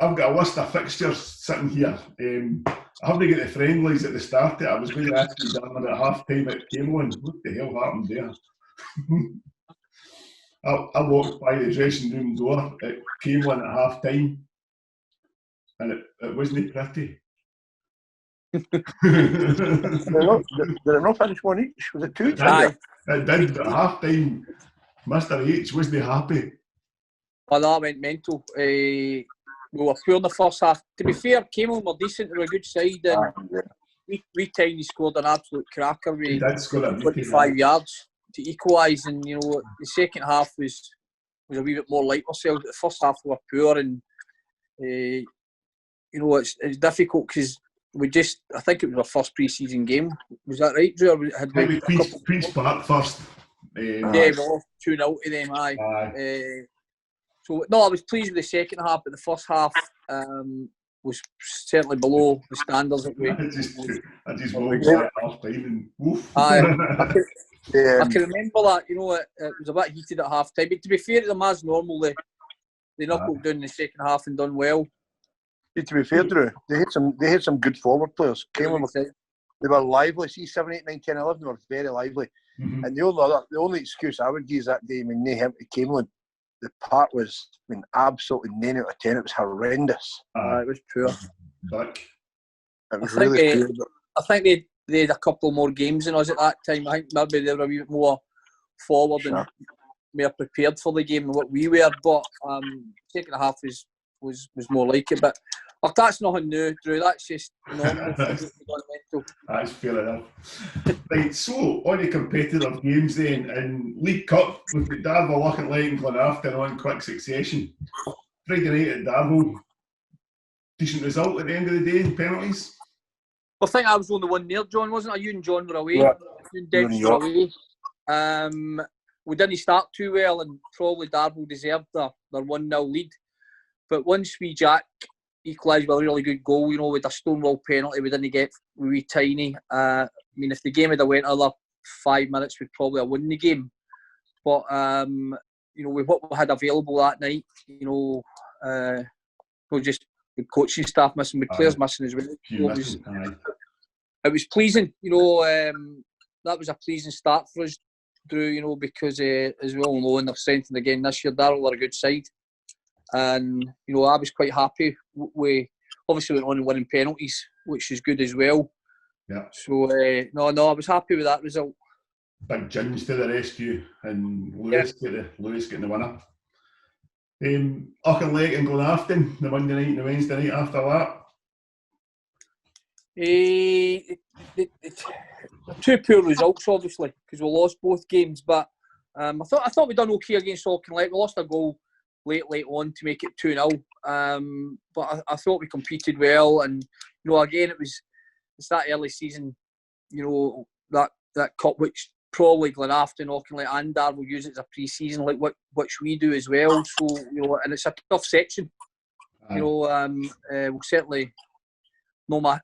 I've got a list of fixtures sitting here. I haven't got the friendlies at the start of it. I was going to ask you, Darren, about half-time at Camelon. What the hell happened there? I walked by the dressing room door at Camelon at half-time, and it wasn't pretty. Did it not finish 1 each? Was it 2 each? It did, but at half-time, Mr. H wasn't happy. Oh, that went mental. We were poor in the first half. To be fair, Camelon were decent. They were a good side. And we Tiny scored an absolute cracker with 25 yards to equalise. And, you know, the second half was a wee bit more like ourselves. The first half we were poor. And, you know, it's difficult because I think it was our first pre-season game. Was that right, Drew? Queen's Park first. Yeah, we lost 2-0 to them, aye. So, no, I was pleased with the second half, but the first half was certainly below the standards that we... I just walked by half-time and woof. I can remember that, you know, it was a bit heated at half-time. But to be fair to them, as normal, they knuckled down in the second half and done well. To be fair, Drew, they had some good forward players. They were lively. See, 7, 8, 9, 10, 11, they were very lively. Mm-hmm. And the only excuse I would use that day when they came to Camelon, the part was, I mean, absolutely 9 out of 10. It was horrendous. It was poor. It was really poor. I think they had a couple more games than us at that time. I think maybe they were a wee bit more forward and more prepared for the game than what we were. But second half was more like it. But that's nothing new, Drew. That's just normal. That's fair enough. Right, so on the competitive games then, in League Cup, we've got Darvel, Auchinleck and Glenafton on quick succession. Friday night at Darvel, decent result at the end of the day in penalties. I think I was the only one there, John, wasn't I? You and John were away. Yeah. You and Dex were away. We didn't start too well, and probably Darvel deserved their 1-0 lead. But once Jack equalised with a really good goal, you know, with a Stonewall penalty, we didn't get wee Tiny. I mean, if the game had went another 5 minutes, we'd probably have won the game. But, you know, with what we had available that night, you know, just the coaching staff missing, with players missing as well. It was pleasing, you know, that was a pleasing start for us, Drew, you know, because as we all know, and they've strengthened again this year, Darrell are a good side. And, you know, I was quite happy. We obviously went on and winning penalties, which is good as well. Yeah. So, no, I was happy with that result. Big Ginge to the rescue, and Lewis getting the winner. Auchinleck and Glenafton, the Monday night and the Wednesday night after that. Two poor results, obviously, because we lost both games. But I thought we'd done okay against Auchinleck. We lost a goal late on to make it 2-0. But I thought we competed well, and you know, again, it's that early season, you know, that cup which probably Glenafton, Auchinleck and Darvel will use it as a pre-season, like which we do as well. So, you know, and it's a tough section. You know, we'll certainly we'll not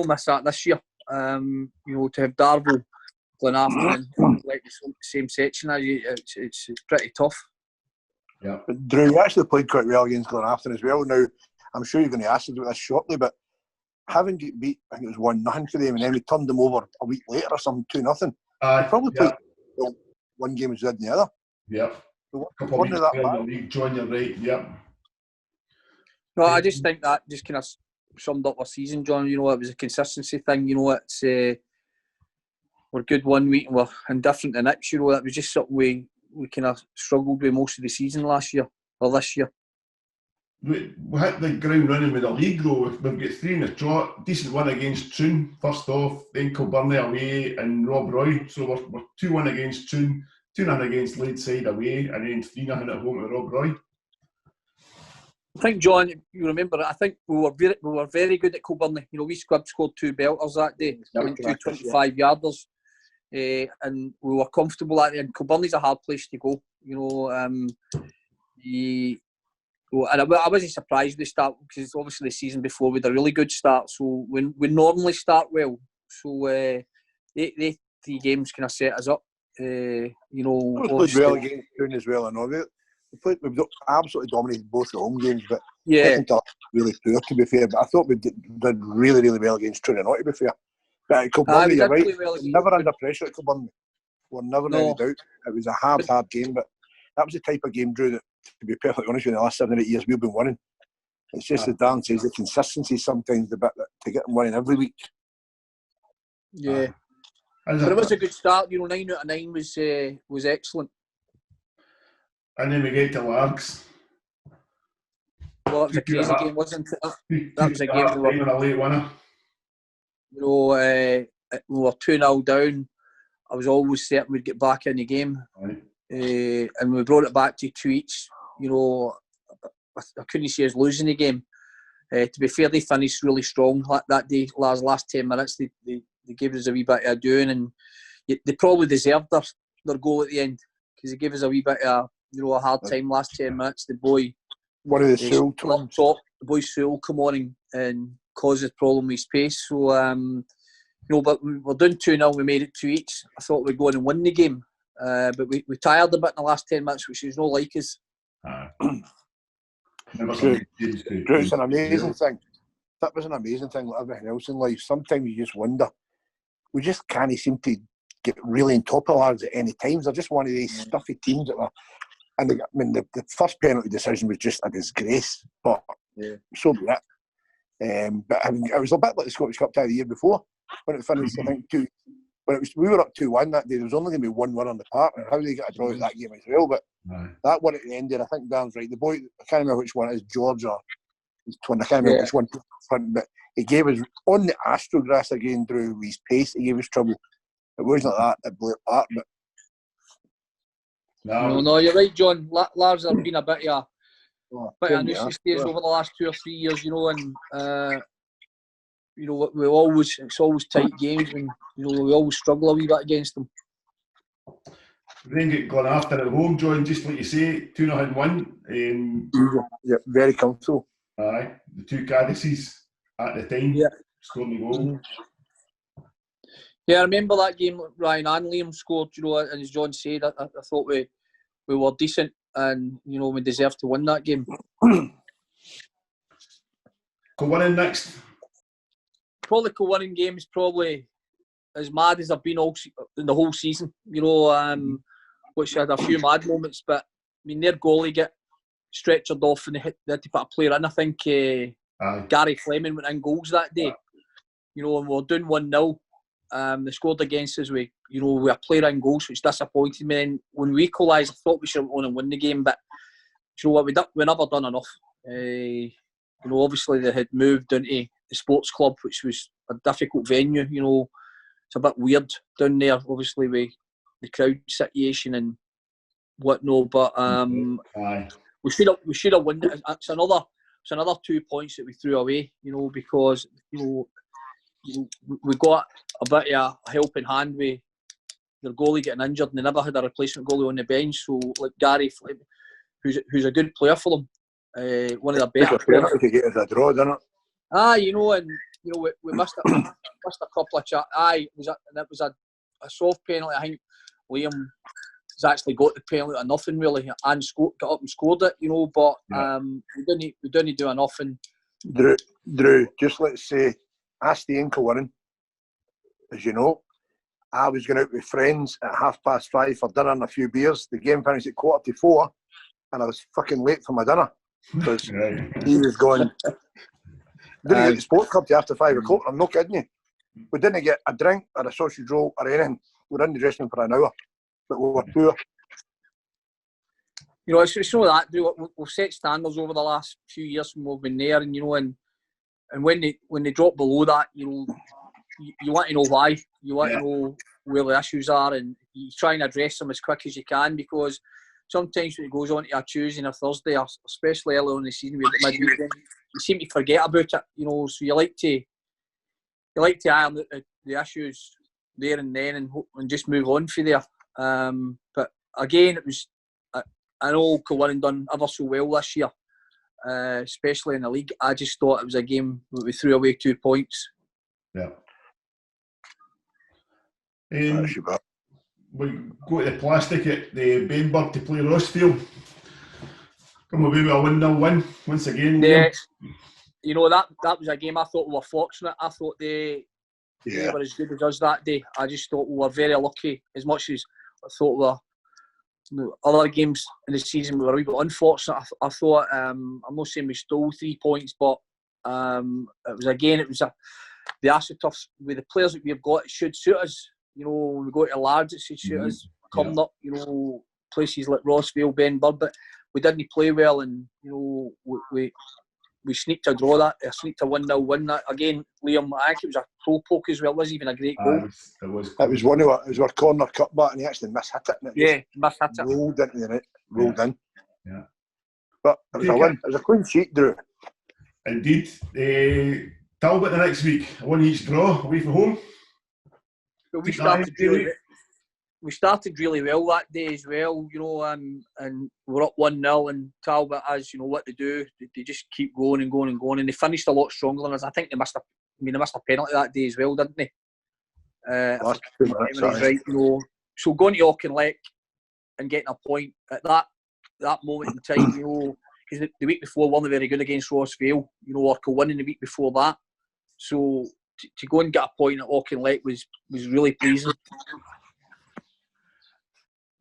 miss that this year. You know, to have Darvel, Glenafton and like the same section as you, it's pretty tough. Yeah. But Drew, you actually played quite well against Glenafton as well. Now, I'm sure you're going to ask us about this shortly, but having got beat, I think it was 1-0 for them, and then we turned them over a week later or something, 2-0. You probably played one game as good as the other. Yep. So wasn't that bad? John, you're right. Yep. No, I just think that just kind of summed up our season, John. You know, it was a consistency thing. You know, it's we're good one week and we're indifferent the next. You know, that was just something we kind of struggled with most of the season last year or this year. We hit the ground running with the league though. We've got 3 in the trot. Decent one against Troon first off, then Kilburney away and Rob Roy. So we're 2-1 against Troon, 2-0 against Ladeside away, and then 3-0 at home with Rob Roy. I think, John, you remember, I think we were very good at Kilburney. You know, we scored 2 belters that day, 2 25-yarders. And we were comfortable at it. And Kilburney's a hard place to go. You know, and I wasn't surprised with the start because obviously the season before we had a really good start. So we normally start well. So they 3 games kind of set us up. You know, we played well against Troon as well. I know we've absolutely dominated both the home games, but Yeah. Second half really poor, to be fair, but I thought we did really, really well against Trinidad, to be fair. But at Kilburn, you're right, well, never under pressure at Kilburn. We're never in any doubt. It was a hard game, but that was the type of game, Drew, that, to be perfectly honest with you, in the last 7 or 8 years we've been winning. It's just, as Darren says, the consistency sometimes the bit to get them winning every week. Yeah. But it was a good start, 9 out of 9 was excellent. And then we get to Largs. Well, that was a crazy game, wasn't it? That was a game we were a late winner. We were 2-0 down. I was always certain we'd get back in the game. Right. And we brought it back to 2 each. I couldn't see us losing the game. To be fair, they finished really strong that day. Last 10 minutes, they gave us a wee bit of doing, and they probably deserved their goal at the end, because they gave us a wee bit of a hard time last 10 minutes. The boy, one of the Sewell twins, the boy Sewell come on and caused a problem with his pace. So but we were doing 2-0. We made it 2 each. I thought we'd go on and win the game, but we tired a bit in the last 10 minutes, which is no like us. It's an amazing thing. That was an amazing thing, like everything else in life. Sometimes you just wonder. We just can't seem to get really on top of lads at any times. They're just one of these stuffy teams that were. And the first penalty decision was just a disgrace. But so be it. But it was a bit like the Scottish Cup tie the year before when it finished. I think we were up 2-1 that day. There was only going to be 1-1 on the park, and how they got a draw at that game as well. But that one at the end there, I think Darren's right. The boy, I can't remember which one it is, George or his twin. I can't remember which one. But he gave us on the Astro grass again, Drew, with his pace. He gave us trouble. It wasn't like that blew it apart. But no, you're right, John. Lars have been a bit of a nuisance days over the last 2 or 3 years, and it's always tight games, and we always struggle a wee bit against them. We then get gone after at home, John, just like you say, 2-0 win. Yeah, very comfortable. Aye, the 2 Caddises at the time scored the goal. Yeah, I remember that game. Ryan and Liam scored, and as John said, I thought we were decent, and we deserved to win that game. Winning next. Probably winning game is probably as mad as I've been in the whole season. Which had a few mad moments, but their goalie get stretchered off and they had to put a player in. I think Gary Fleming went in goals that day. And we were doing 1-0. They scored against us with a player in goals, which disappointed me. And when we equalised, I thought we should have won and win the game, but we never done enough. Obviously they had moved into the sports club, which was a difficult venue. It's a bit weird down there, obviously with the crowd situation and whatnot. But we should have won it. It's another 2 points that we threw away. Because we got a bit of a helping hand with their goalie getting injured, and they never had a replacement goalie on the bench. So like Gary, who's a good player for them, one of the better players. To get us a draw, didn't it? We missed a couple of shots. It was a soft penalty. I think Liam has actually got the penalty or nothing really, and got up and scored it. But we didn't do enough. And Drew, just let's say, I stay in Kilwinning, as you know. I was going out with friends at 5:30 for dinner and a few beers. The game finished at 4:45, and I was fucking late for my dinner because he was going. Didn't get the sports club till after 5 o'clock. I'm not kidding you. We didn't get a drink or a sausage roll or anything. We were in the dressing room for an hour, but we were poor. It's not that. We've set standards over the last few years when we've been there, and when they drop below that, you want to know why. You want to know where the issues are, and you try and address them as quick as you can, because sometimes when it goes on to a Tuesday or Thursday, especially early on in the season, we've got midweek, you seem to forget about it. So you like to iron the issues there and then, and just move on from there. But again, it was. I know Kilwinning done ever so well this year. Especially in the league. I just thought it was a game where we threw away 2 points. Yeah. We go to the plastic at the Bainburg to play Rossfield. Come away with a 1-0 win once again. Yeah, you know, that was a game I thought we were fortunate. I thought they were as good as us that day. I just thought we were very lucky, as much as I thought we were. You know, other games in the season we were a wee bit unfortunate. I thought I'm not saying we stole 3 points, but it was the AstroTurf with the players that we've got. It should suit us. You know, when we go to Lards, it should suit us. Coming up, you know, places like Rossvale, Ben Bird, but we didn't play well, and you know, we sneaked a draw that. Sneaked a 1-0 win that again. Liam, I think it was a toe poke as well. It wasn't even a great goal. It was our corner cutback, and he actually mishit it. And it mishit it. Rolled into the net, rolled in. Yeah, but it was a win. It was a clean sheet, Drew. Indeed. Talbot the next week, 1 each draw away from home. But we started really well that day as well, you know, and we're up 1-0, and Talbot has, you know, what to do. They just keep going and going and going, and they finished a lot stronger than us. I think they missed a penalty that day as well, didn't they? Last 2 minutes, right, you know. So going to Auchinleck and getting a point at that moment in time, you know, because the week before weren't very good against Rossvale, you know, Orca winning the week before that. So to go and get a point at Auchinleck was really pleasing.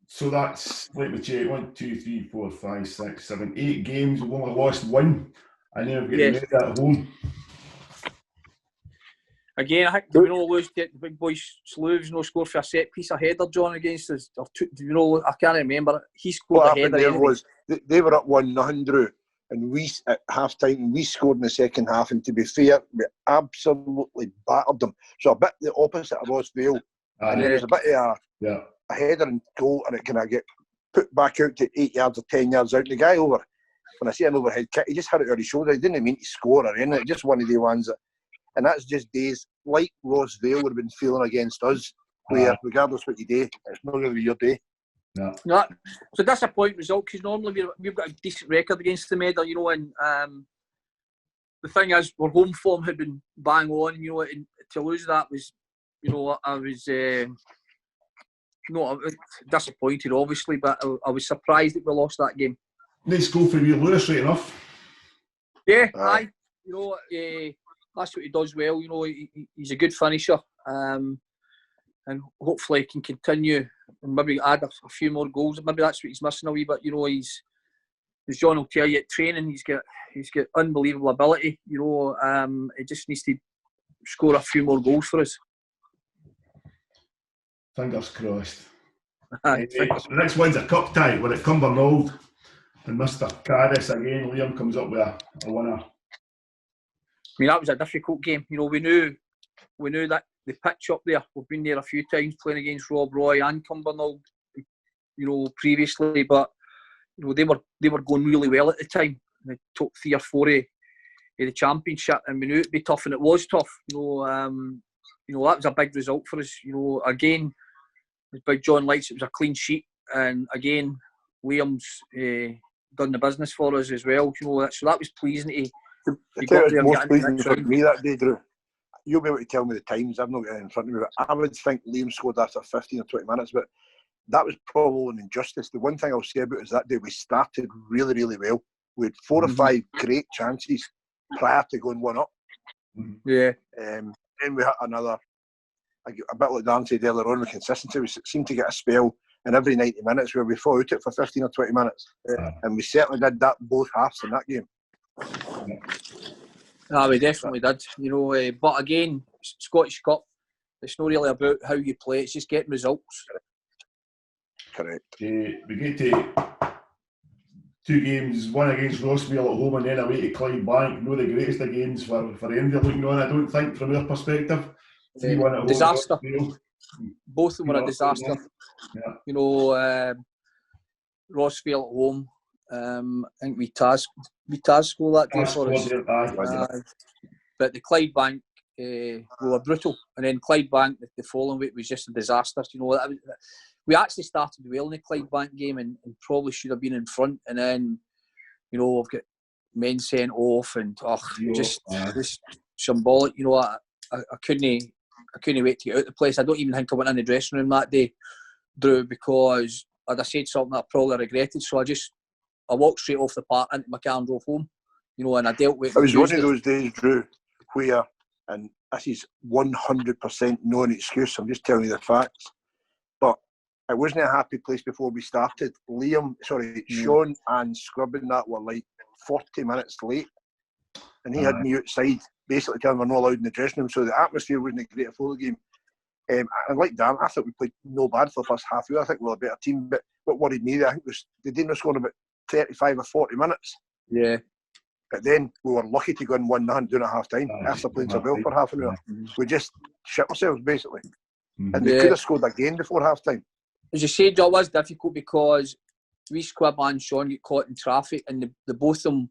So that's, let me check, 1, 2, 3, 4, 5, 6, 7, 8 games. We've only lost 1, and then we've got the at home. Again, I think we don't lose to the big boy Slooves, no score for a set piece, a header, John, against us. You know, I can't remember. He scored a header. There was, they were up 1-0, Drew, and we at half time, we scored in the second half, and to be fair, we absolutely battered them. So a bit the opposite of Rossvale. And there was a bit of a header and goal, and it kind of get put back out to 8 yards or 10 yards out. The guy when I see an overhead kick, he just had it over his shoulder. He didn't mean to score or anything. Just one of the ones that, and that's just days like Rossvale would have been feeling against us, where regardless what you do, it's not going to be your day. No, so that's a point result, because normally we've got a decent record against the Medal, you know, and the thing is, our home form had been bang on, you know, and to lose that was, you know, I was disappointed, obviously, but I was surprised that we lost that game. Nice goal for you, Lewis, right enough. Yeah, aye. You know, that's what he does well. You know, he's a good finisher, and hopefully he can continue and maybe add a few more goals. Maybe that's what he's missing a wee bit. You know, as John will tell you at training, he's got unbelievable ability. You know, he just needs to score a few more goals for us. Fingers crossed. The next one's a cup tie. We're at Cumbernauld, and Mr. Caddis again. Liam comes up with a winner. I mean, that was a difficult game. You know, we knew that the pitch up there. We've been there a few times playing against Rob Roy and Cumbernauld, you know, previously. But you know, they were going really well at the time. They took 3 or 4 of the championship, and we knew it'd be tough, and it was tough. You know, that was a big result for us. You know, again, as Big John likes, it was a clean sheet, and again, Liam's done the business for us as well. You know, so that was pleasing to got there. Most pleasing for me that day, Drew. You'll be able to tell me the times. I've not got it in front of me, but I would think Liam scored after 15 or 20 minutes, but that was probably an injustice. The one thing I'll say about it is that day we started really, really well. We had 4 or 5 great chances prior to going 1 up. Yeah. And we had another, a bit like Darren said earlier on, with consistency. We seemed to get a spell in every 90 minutes where we fought it for 15 or 20 minutes. And we certainly did that both halves in that game. We definitely did. You know, but again, Scottish Cup, it's not really about how you play, it's just getting results. Correct. We get to 2 games, one against Rossvale at home and then away to Clydebank. No, the greatest of games for Envy looking on, I don't think, from their perspective. 3-1 at home. Disaster. Both of them were a disaster. Yeah. You know, Rossvale at home. I think we Taz scored that day for us. But the Clydebank, we were brutal, and then Clydebank the following week was just a disaster. You know, we actually started well in the Clydebank game and probably should have been in front, and then, you know, we've got men sent off, and just symbolic. You know, I couldn't wait to get out the place. I don't even think I went in the dressing room that day, Drew, because I'd have said something that I probably regretted. So I just I walked straight off the park into my car and drove home. You know, and I dealt with. It was one of those days, Drew, where, and this is 100% no an excuse. I'm just telling you the facts. But it wasn't a happy place before we started. Sean and Scrubbing that were like 40 minutes late, and he had me outside, basically telling me we're not allowed in the dressing room. So the atmosphere wasn't great for the game. And like Dan, I thought we played no bad for the first half hour. I think we were a better team. But what worried me, I think, was they didn't score in about 35 or 40 minutes. Yeah. But then we were lucky to go in 1-0 during half time after playing so well for half an hour. We just shit ourselves, basically. And they could have scored again before half time. As you said, it was difficult because we Squib and Sean got caught in traffic, and the both of them,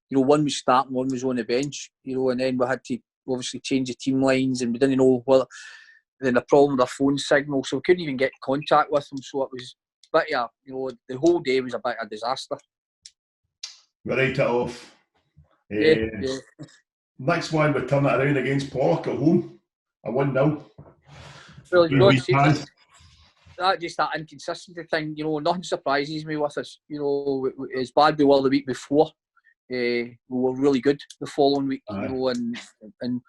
you know, one was starting, one was on the bench, you know, and then we had to obviously change the team lines, and we didn't know whether. Then the problem with our phone signal, so we couldn't even get contact with them. So it was a bit of, you know, the whole day was a bit of a disaster. We write it off. Next one, we turn it around against Pollock at home. A 1-0. Well, you know, that inconsistency thing, you know, nothing surprises me with us. You know, as bad we were the week before, we were really good the following week. You know, and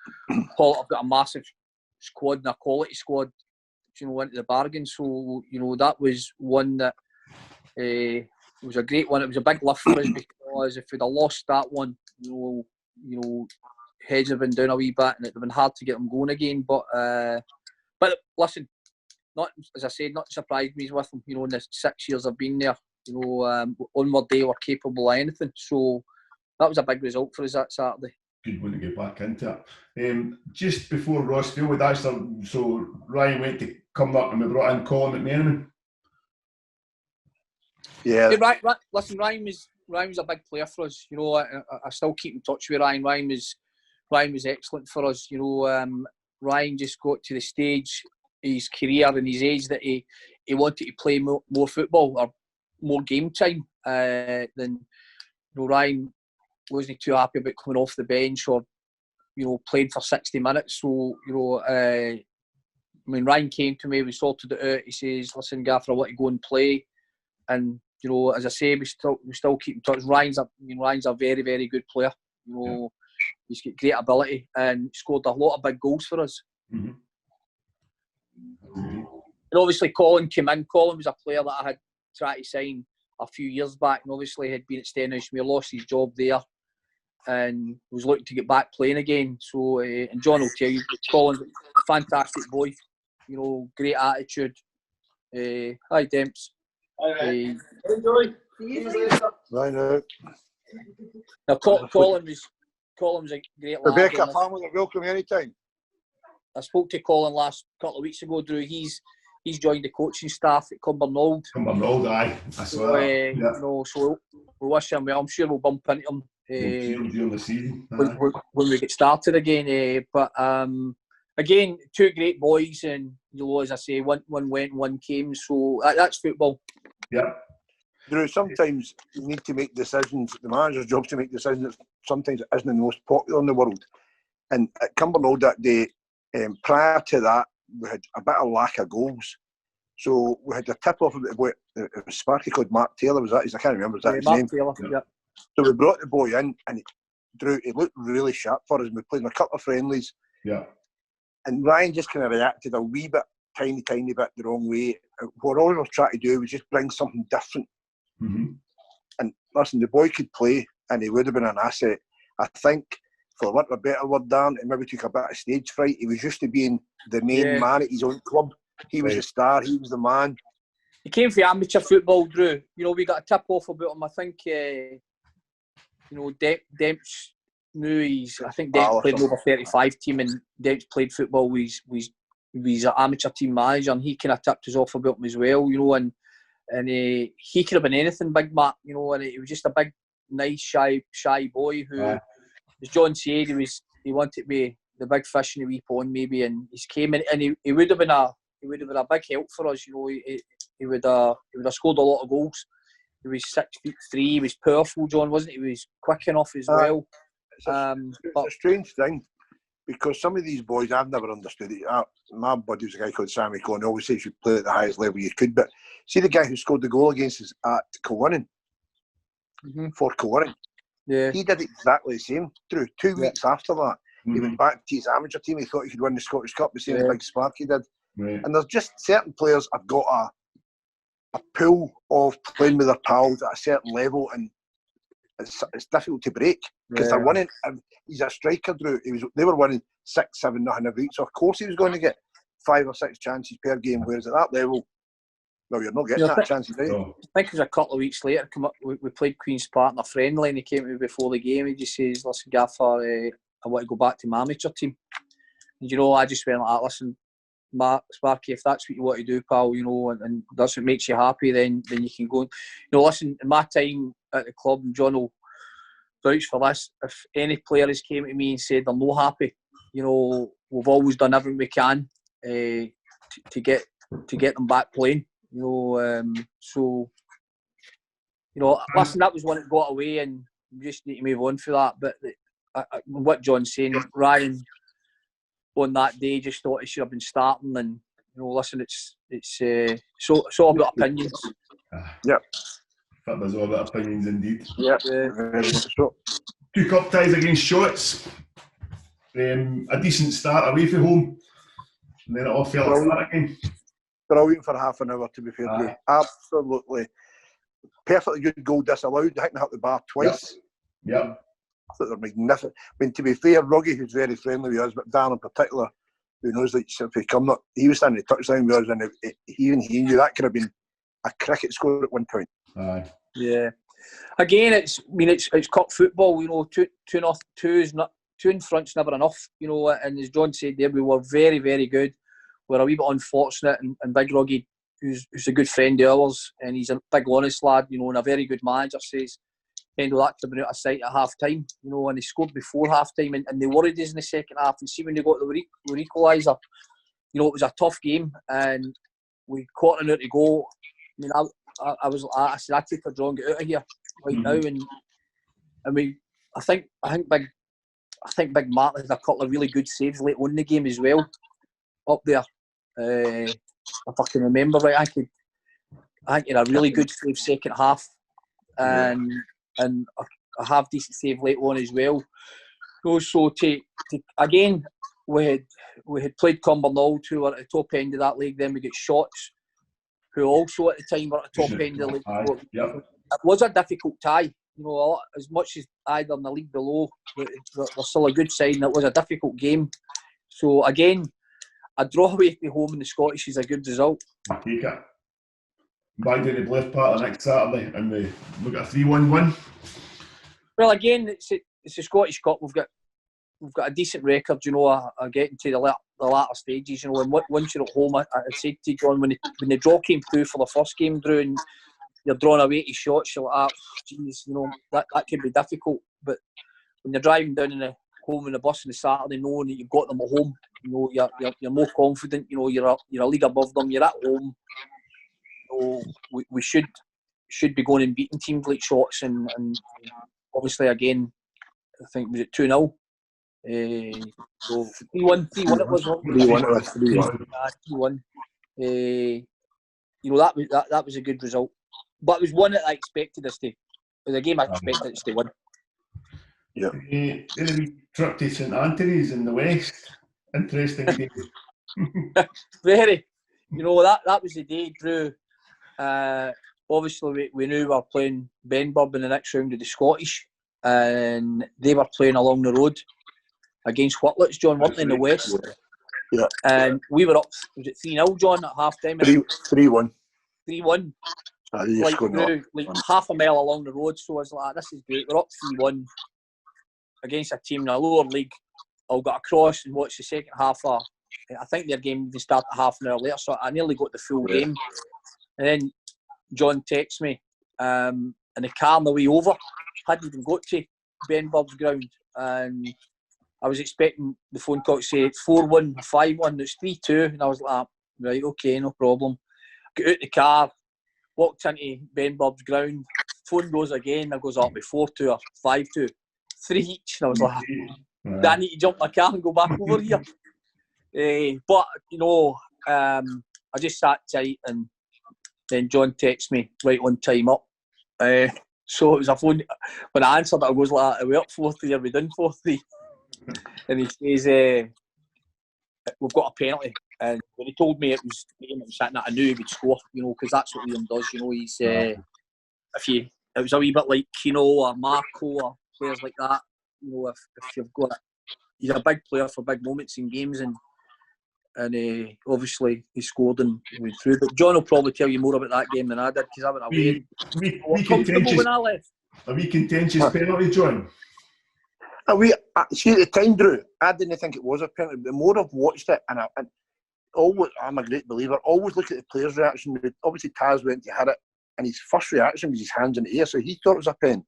Pollock have got a massive squad and a quality squad, you know, into the bargain. So, you know, that was one that was a great one. It was a big lift for us because if we'd have lost that one, you know, heads have been down a wee bit and it'd have been hard to get them going again. But listen, not, as I said, not surprised me with them. You know, in the 6 years I've been there, you know, on day we're capable of anything. So that was a big result for us that Saturday. Good one to get back into it. Just before Ross Field, so Ryan went to come up and we brought in Colin McMenamin. Yeah. Right. Listen, Ryan was a big player for us. You know, I still keep in touch with Ryan. Ryan was excellent for us. You know, Ryan just got to the stage, his career and his age, that he wanted to play more football or more game time than, you know, Ryan wasn't too happy about coming off the bench or, you know, playing for 60 minutes. So, you know, I mean, Ryan came to me, we sorted it out. He says, listen, Gaffer, I want to go and play. And, you know, as I say, we still keep in touch. Ryan's a very, very good player. You know, he's got great ability and scored a lot of big goals for us. Mm-hmm. And obviously Colin came in. Colin was a player that I had tried to sign a few years back, and obviously had been at Stenhousemuir, lost his job there and was looking to get back playing again. So, and John will tell you, Colin's a fantastic boy, you know, great attitude. Hi, Demps. Hi, enjoy. Right now. Now, Colin was a great lad. Rebecca, family are welcome anytime. I spoke to Colin last couple of weeks ago, Drew. He's joined the coaching staff at Cumbernauld. Aye. I saw that. You know, so we wish him well. I'm sure we'll bump into him during the season. When we get started again. But again, two great boys, and you know, as I say, one went, one came. So that's football. Yeah. Drew, sometimes you need to make decisions. The manager's job is to make decisions that sometimes it isn't the most popular in the world. And at Cumbernauld that day, prior to that, we had a bit of lack of goals. So we had a tip-off of it was Sparky called Mark Taylor, was that his? I can't remember, was that his Mark name? Taylor, yeah. So we brought the boy in and he looked really sharp for us. We played in a couple of friendlies. Yeah. And Ryan just kind of reacted a wee bit, tiny bit the wrong way. What all we were trying to do was just bring something different. Mm-hmm. And listen, the boy could play and he would have been an asset. I think, for want of a better word, Darren, he maybe took a bit of stage fright. He was used to being the main man at his own club. He was the star, he was the man. He came for amateur football, Drew. You know, we got a tip off about him. I think, you know, Demps knew I think Demps played an over 35 team, and Demps played football with his amateur team manager, and he kind of tipped us off about him as well, you know, and he could have been anything, Big Mac, you know, and he was just a big, nice, shy boy who, as John said, he wanted to be the big fish in the wee pond maybe, and he came in, and he would have been a big help for us, you know. He would have scored a lot of goals. He was 6'3", he was powerful, John, wasn't he? He was quick enough as well. It's a strange thing, because some of these boys, I've never understood it. My buddy was a guy called Sammy Cohen. He always says you play at the highest level you could, but see the guy who scored the goal against us at Kilwinning? for Coring. Yeah. He did exactly the same. Drew, 2 weeks after that, he went back to his amateur team. He thought he could win the Scottish Cup, the same big spark he did. Right. And there's just certain players have got a pool of playing with their pals at a certain level, and it's difficult to break because they're winning. He's a striker, Drew. They were winning 6-7-0 every week, so of course he was going to get 5 or 6 chances per game. Whereas at that level, well, you're not getting that chance, right? I think it was a couple of weeks later. We played Queen's Park in a friendly, and he came to me before the game. He just says, "Listen, Gaffer, I want to go back to my amateur team." And I just went like that. Listen, Sparky, if that's what you want to do, pal, and that's what makes you happy, then you can go. Listen, in my time at the club, and John will vouch for this, if any players came to me and said they're not happy, we've always done everything we can to get them back playing. Listen, that was when it got away, and we just need to move on for that. But what John's saying, Ryan on that day just thought he should have been starting, and listen, it's all about opinions. That was all about opinions indeed. Yeah. 2 cup ties against Shotts. A decent start away from home, and then it all fell apart again. Brilliant for half an hour, to be fair to you. Absolutely. Perfectly good goal disallowed. I think they hit the bar twice. Yep. I thought they're magnificent. I mean, to be fair, Ruggie, who's very friendly with us, but Darren in particular, who knows that if he come up, he was standing at touchdown with us, and he knew that could have been a cricket score at one point. Aye. Yeah. Again, it's cup football. Two in front's never enough. And as John said there, we were very, very good. We're a wee bit unfortunate, and Big Ruggie, who's a good friend of ours, and he's a big honest lad, and a very good manager, says, that could have been out of sight at half time, and they scored before half time, and they worried us in the second half. And see, when they got the equaliser, it was a tough game, and we caught an hour to go. I mean, I said, I take a draw and get out of here right now, and I think Big Martin had a couple of really good saves late on in the game as well, up there. If I can remember right, I think he had a really good save second half, and a half decent save late on as well. So again, we had played Cumbernauld, who were at the top end of that league. Then we get Shotts, who also at the time were at the top end of the league. It was a difficult tie. As much as either in the league below, they're still a good side, and it was a difficult game. So again, a draw away from home in the Scottish is a good result. I take it. Back to the Blyth part next Saturday, and we look at a 3-1 win. Well, again, it's the Scottish Cup. We've got a decent record, getting to the latter stages. And once you're at home, I said to John, when the draw came through for the first game, Drew, and you're drawn away to Shotts, you're like, that could be difficult. But when you're driving down home in the bus on the Saturday, knowing that you've got them at home, you're more confident. You're a league above them. You're at home. We should be going and beating teams like Shotts, and obviously again, I think was it 2-0. So 3-1 it was. 3-1. That was a good result, but it was one that I expected us to. It was a game I expected us to win. Yeah. Then we trip to St Anthony's in the West. Interesting game. Very. That was the day, Drew. Obviously, we knew we were playing Benburb in the next round of the Scottish, and they were playing along the road against Whitlets, John, weren't they, in the West? Yeah. And we were up, was it 3-0, John, at half time? 3-1. 3-1. Like half a mile along the road, so I was like, this is great. We're up 3-1 against a team in a lower league. I'll get across and watch the second half. I think their game even started half an hour later, so I nearly got the full game. And then John texts me, in the car on the way over, hadn't even got to Benburb's ground, and I was expecting the phone call to say 4-1, 5-1, it's 3-2, and I was like, right, okay, no problem. Got out the car, walked into Benburb's ground, phone goes again, I goes up with 4-2 or 5-2, 3 each, and I was like, I need to jump in my car and go back over here. But, I just sat tight, and then John texts me right on time up. So it was a phone. When I answered it, I was like, "Are we up 4-3? Are we done 4-3?" And he says, "We've got a penalty." And when he told me it was sitting at, I knew he would score. You know, because that's what Liam does. You know, he's it was a wee bit like Keno or Marco or players like that. You know, if you've got, he's a big player for big moments in games, and obviously he scored and went through. But John will probably tell you more about that game than I did, because I went away. A wee contentious penalty, John. See, at the time, Drew, I didn't think it was a penalty. The more I've watched it, and always, I'm a great believer, always look at the player's reaction. Obviously, Taz went to hit it, and his first reaction was his hands in the air, so he thought it was a pen.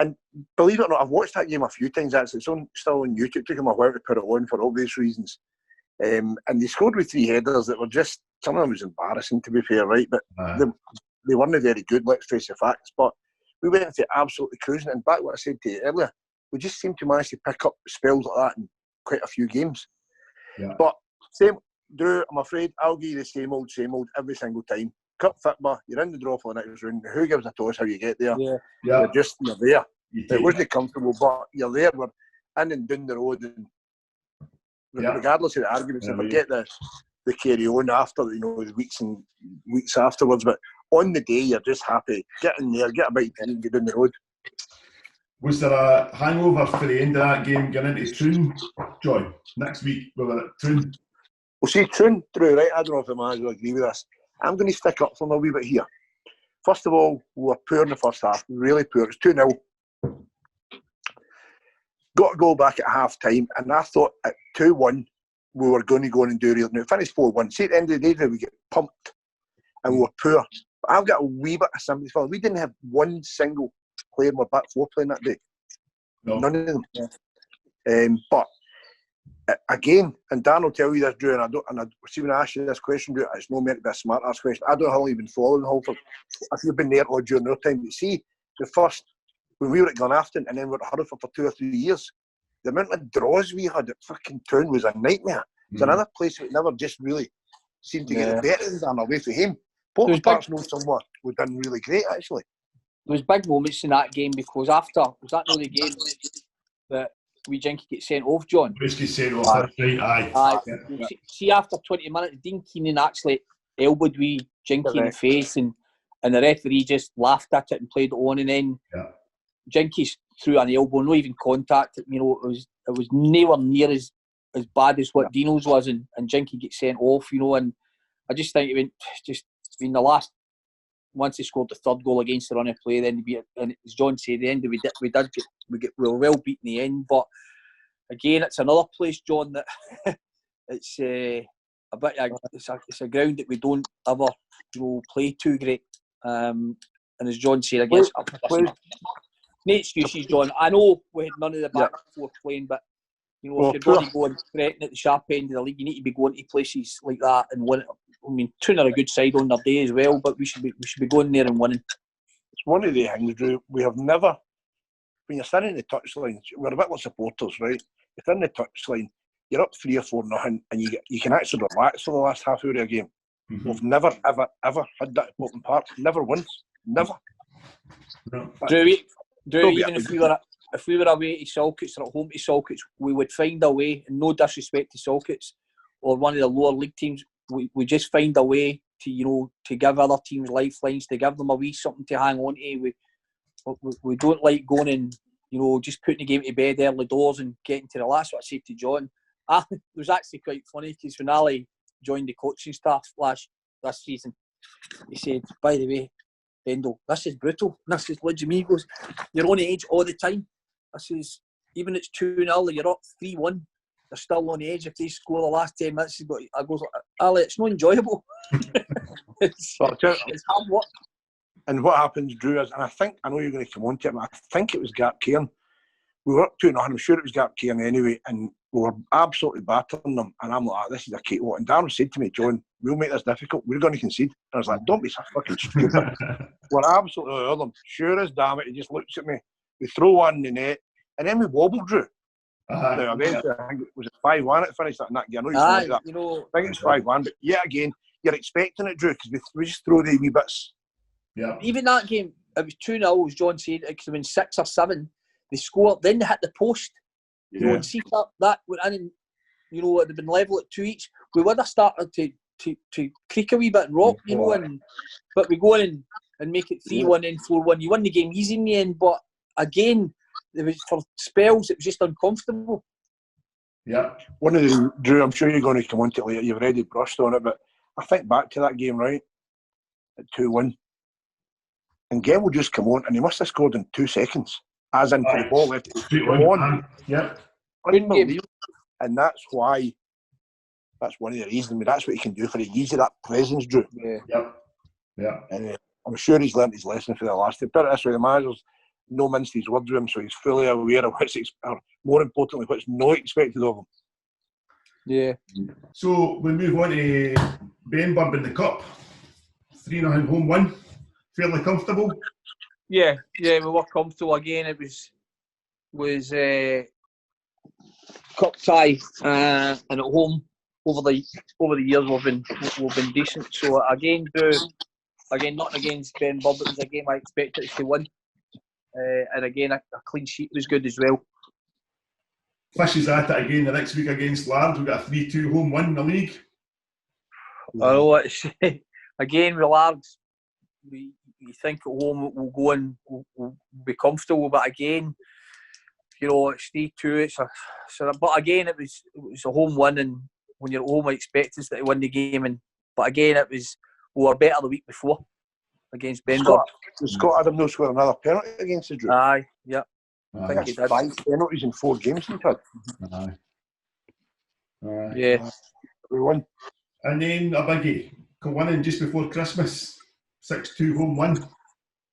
And believe it or not, I've watched that game a few times. Actually, it's still on YouTube. It took him a while to put it on for obvious reasons. And they scored with 3 headers that were just, some of them was embarrassing, to be fair, right? But they weren't very good, let's face the facts. But we went into absolutely cruising. And back to what I said to you earlier, we just seem to manage to pick up spells like that in quite a few games. Yeah. But same, Drew, I'm afraid I'll give you the same old every single time. Cup football, you're in the draw for the next round. Who gives a toss how you get there? Yeah. You're there. It wasn't comfortable, but you're there. We're in and down the road, and regardless of the arguments, and forget the carry on after, you know, the weeks and weeks afterwards. But on the day, you're just happy. Get in there, get a bite to eat, and get down the road. Was there a hangover for the end of that game going into Troon, John? Next week, we were at Troon. Well, see, Troon, Drew, right? I don't know if the manager will agree with this. I'm going to stick up for them a wee bit here. First of all, we were poor in the first half, really poor. It was 2-0. Got to go back at half time, and I thought at 2-1 we were going to go on and do real. Now, finished 4-1. See, at the end of the day, we get pumped, and we were poor. But I've got a wee bit of sympathy for them. We didn't have one single player in my back four playing that day. No. None of them. But again, and Dan will tell you this, Drew, and I see when I ask you this question, Drew, it's not meant to be a smart ass question. I don't know how long you've been following Halford. If you've been there all during their time, you see the first, when we were at Glenafton and then we were at Hereford for 2 or 3 years, the amount of draws we had at fucking Town was a nightmare. It's another place that never just really seemed to get the better than away from him. Portland Park's known somewhat. We've done really great, actually. There was big moments in that game, because after, was that not the game that we Jinky get sent off, John? Whiskey sent off, that's right, aye. See, after 20 minutes, Dean Keenan actually elbowed we Jinky in the face, and the referee just laughed at it and played it on, and then Jinky threw an elbow, no even contact. You know, it was nowhere near as bad as what Dino's was, and Jinky gets sent off, you know, and I just think it went, just in the last, once he scored the third goal against the run of play, then and as John said, at the end we were well beat in the end. But again, it's another place, John, that it's a bit it's a ground that we don't ever, you know, play too great. And as John said, I guess no excuses, John. I know we had none of the back four playing, but you know, if you're going to go and threaten at the sharp end of the league, you need to be going to places like that and win it. I mean, Troon are a good side on their day as well, but we should be going there and winning. It's one of the things, Drew. We have never, when you're standing in the touchline, we're a bit like supporters, right? You're in the touchline, you're up 3 or 4-0, and you can actually relax for the last half hour of a game. Mm-hmm. We've never, ever had that at Portland Park. Never once. Never. No. Drew, even if we were away to Salkits or at home to Salkits, we would find a way, and no disrespect to Salkits or one of the lower league teams, we just find a way to, you know, to give other teams lifelines, to give them a wee something to hang on to. We don't like going and, you know, just putting the game to bed early doors and getting to the last. What I said to John, it was actually quite funny, because when Ali joined the coaching staff this season, he said, by the way, Bendel, this is brutal. This is legit. He goes, you're on edge all the time. I says, even it's 2-0, you're up 3-1. They're still on edge if they score the last 10 minutes. I goes, Ali, it's not enjoyable. it's hard work. And what happens, Drew, is, and I know you're going to come on to it, but I think it was Gap Cairn. We were up 2-0, I'm sure it was Gap Cairn anyway, and we were absolutely battering them. And I'm like, this is a cakewalk. And Darren said to me, John, we'll make this difficult. We're going to concede. And I was like, don't be so fucking stupid. We're absolutely over them. Sure as damn it, he just looks at me. We throw one in the net, and then we wobble, Drew. Now, eventually, I think it was 5-1 it finished that game. I know that. You know, I think it's 5-1, but yet again, you're expecting it, Drew, because we just throw the wee bits. Yeah. Even that game, it was 2-0, as John said, it could have been 6 or 7. They scored, then they hit the post. You know, and see that went in, and you know, it'd have been level at 2 each. We would have started to creak a wee bit and rock, you know, but we go in and make it 3-1 and 4-1. You win the game easy in the end, but again, it was for spells, it was just uncomfortable. Yeah. One of the, Drew, I'm sure you're going to come on to it later, you've already brushed on it, but I think back to that game, right, at 2-1, and Garroch just come on, and he must have scored in 2 seconds, as in the ball left. Come on. Yep. Unbelievable. And that's why, that's one of the reasons, I mean, that's what he can do for you. Gives you that presence, Drew. Yeah. Yep. Yeah. And I'm sure he's learnt his lesson for the last. Put it this way, the manager's no minced his words with him, so he's fully aware of what's, or more importantly, what's not expected of him. Yeah. So we move on to Benburb in the Cup. 3-0 home win. Fairly comfortable. Yeah, we were comfortable again. It was cup tie, and at home over the years we've been decent. So again, not against Benburb, but it was a game I expected to win. And again, a clean sheet was good as well. Fishes at it again the next week against Laird. We've got a 3-2 home win in the league. I know it's again with Laird, we think at home we'll go and we'll be comfortable, but again, you know, it's 3-2. But again, it was a home win, and when you're at home, I expect us to win the game. But again, we were better the week before against Benburb. Scott Adam scored another penalty against the Drew. Aye, yeah. I think he did. 5 penalties in 4 games he's had. Aye. Yeah. We won. And then a biggie, winning just before Christmas, 6-2 home win.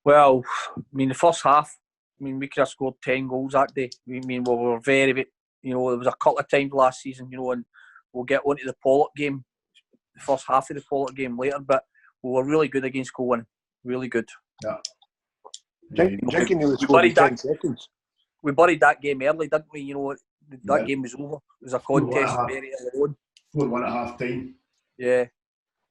Well, I mean, the first half, I mean, we could have scored 10 goals that day. I mean, we were very, you know, there was a couple of times last season, you know, and we'll get onto the Pollock game, the first half of the Pollock game later, but we were really good against Colwyn. Really good. Yeah. We buried that game early, didn't we? You know, that game was over. It was a contest very early on. 4-1 at half time. Yeah.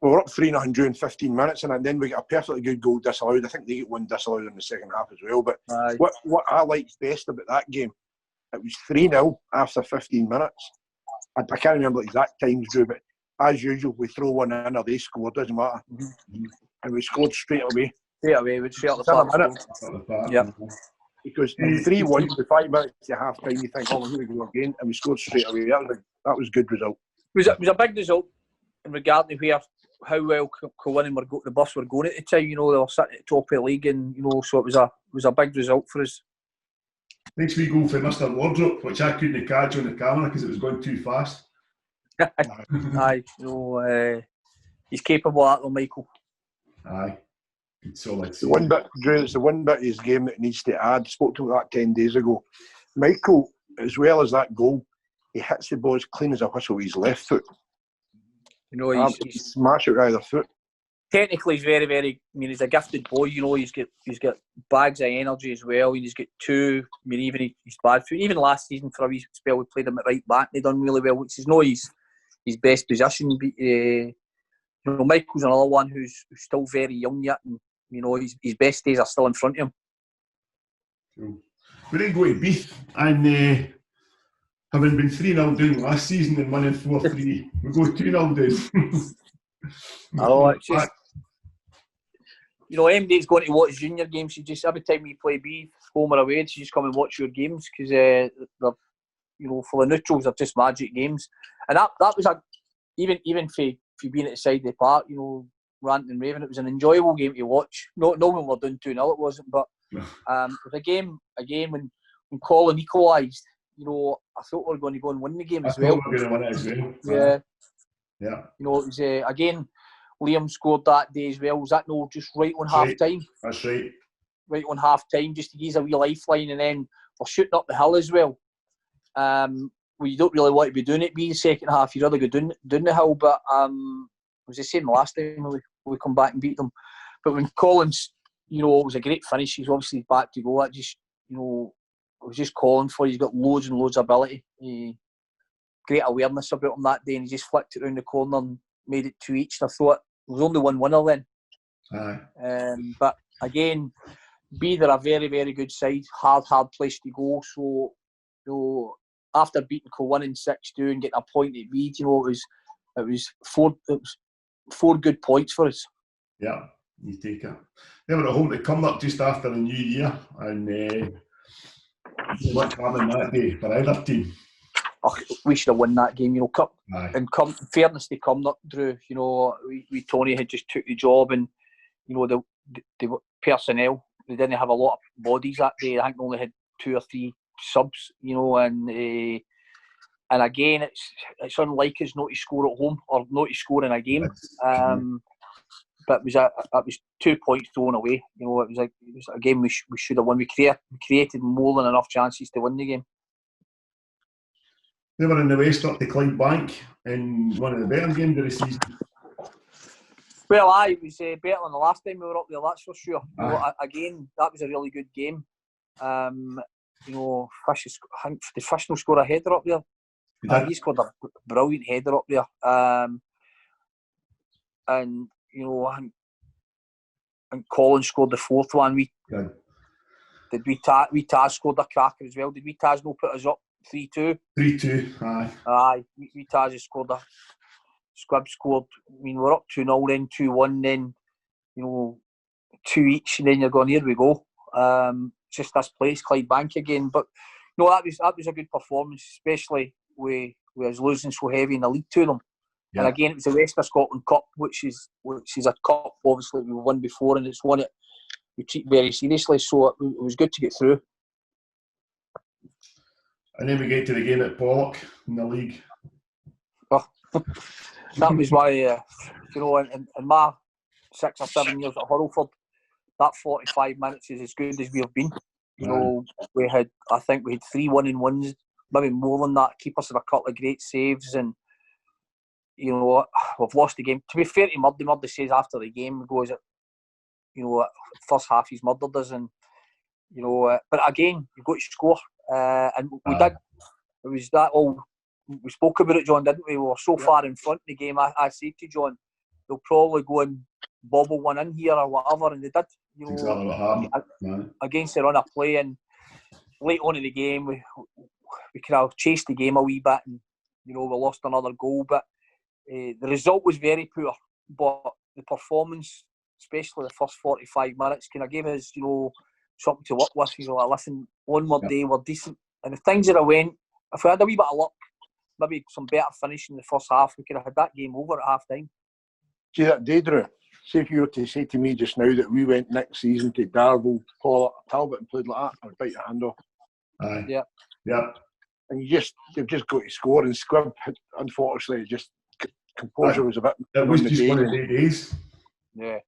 We were up 3-0 during 15 minutes, and then we got a perfectly good goal disallowed. I think they get one disallowed in the second half as well. But what I liked best about that game, it was 3-0 after 15 minutes. I can't remember the exact times, Drew, but as usual, we throw one in or they score, doesn't matter. Mm-hmm. And we scored straight away. We'd straight out the park. Yep. Because 3-1 with 5 minutes to half time, you think, oh, we're going to go again, and we scored straight away. That was a good result. It was a big result in regard to how well Colwyn and the bus were going at the time. You know, they were sitting at the top of the league, and you know, so it was a big result for us. Next we go for Mr. Wardrobe, which I couldn't catch on the camera because it was going too fast. Aye, you know, he's capable of that, Michael. Aye. Solid. The one bit, Drew, it's the one bit of his game that needs to add. Spoke to him that 10 days ago. Michael, as well as that goal, he hits the ball as clean as a whistle with his left foot. You know, he's smash it with either foot. Technically, he's very, very. I mean, he's a gifted boy. You know, he's got bags of energy as well. He's got 2. I mean, even he's bad foot. Even last season for a wee spell, we played him at right back. And he done really well, which is not his best position. You know, Michael's another one who's still very young yet, and you know, his best days are still in front of him. Cool. We didn't go to Beath, and having been 3-0 down last season and winning 4-3, we go 2-0 down. Oh, it's just, you know, MD's going to watch junior games. She just, every time we play Beath, home or away, she just come and watch your games because they're, you know, for the neutrals, they're just magic games. And that was even for being at the side of the park, you know, ranting and raving, it was an enjoyable game to watch. No when we're doing 2-0, it wasn't, but with a game again when Colin equalised, you know, I thought we were going to go and win the game as well. We were going to win it as well. Yeah. Yeah. You know, it was again, Liam scored that day as well. Was that no just right on half time? That's right. Right on half time, just to give us a wee lifeline, and then we're shooting up the hill as well. Well, you don't really want to be doing it be the second half. You'd rather go down the hill, but it was the same last time when we come back and beat them. But when Collins, you know, it was a great finish. He's obviously back to go. That just, you know, it was just calling for. He's got loads and loads of ability. Great awareness about him that day, and he just flicked it round the corner and made it 2 each. And I thought there was only one winner then. Aye. But again, B, they're a very, very good side. Hard place to go. So, you know, after beating Kilwinning 6-2 and getting a point at Reed, you know, it was four good points for us. Yeah, you take it. They were at home to Cumnock just after the New Year, and much harder than that day for either team. Oh, we should have won that game, you know. Aye. In fairness to Cumnock, Drew, you know, we Tony had just took the job, and you know the personnel, they didn't have a lot of bodies that day. I think they only had 2 or 3 subs, you know, and again, it's unlike us not to score at home or not to score in a game. But it was 2 points thrown away. You know, it was a game we should have won. We created more than enough chances to win the game. They were in the West up to Clydebank in one of the better games of the season. Well, it was better than the last time we were up there, that's for sure. You know, again, that was a really good game. You know, Fish no score a header up there. He scored a brilliant header up there. And, you know, and Colin scored the 4th one. Taz scored a cracker as well. Did Taz no put us up 3-2? 3-2, aye. Aye, Taz has scored a... Squibb scored. I mean, we're up 2-0, then 2-1, then, you know, 2 each, and then you're going, here we go. Just this place, Clydebank again. But no, that was a good performance, especially with us losing so heavy in the league to them. Yeah. And again, it was the West of Scotland Cup, which is a cup obviously we've won before, and it's one that we treat very seriously. So it was good to get through. And then we get to the game at Pollock in the league. Oh, that was my, you know, in my 6 or 7 years at Hurlford, that 45 minutes is as good as we have been. You know, I think we had 3 1-on-1s, maybe more than that. Keepers had a couple of great saves, and you know, we've lost the game. To be fair to Murdy says after the game, he goes, you know, first half he's murdered us, and you know, but again, you've got to score, and we did. It was that all. We spoke about it, John, didn't we? We were so far in front in the game. I said to John, they'll probably go and bobble one in here or whatever, and they did. You know, exactly what happened. Against the run of play, and late on in the game, we kind of chased the game a wee bit, and you know, we lost another goal. But the result was very poor. But the performance, especially the first 45 minutes, kind of gave us, you know, something to work with. You know, like, listen, one more day, we're decent, and if things had went, if we had a wee bit of luck, maybe some better finish in the first half, we could have had that game over at half time. See that day, Drew? See if you were to say to me just now that we went next season to Darvel, Pollock, Talbot and played like that, I'd bite your hand off. Aye. Yeah. Yeah. And you've just got to score, and Squibb, unfortunately, just composure was a bit... It was just one of the days. Yeah.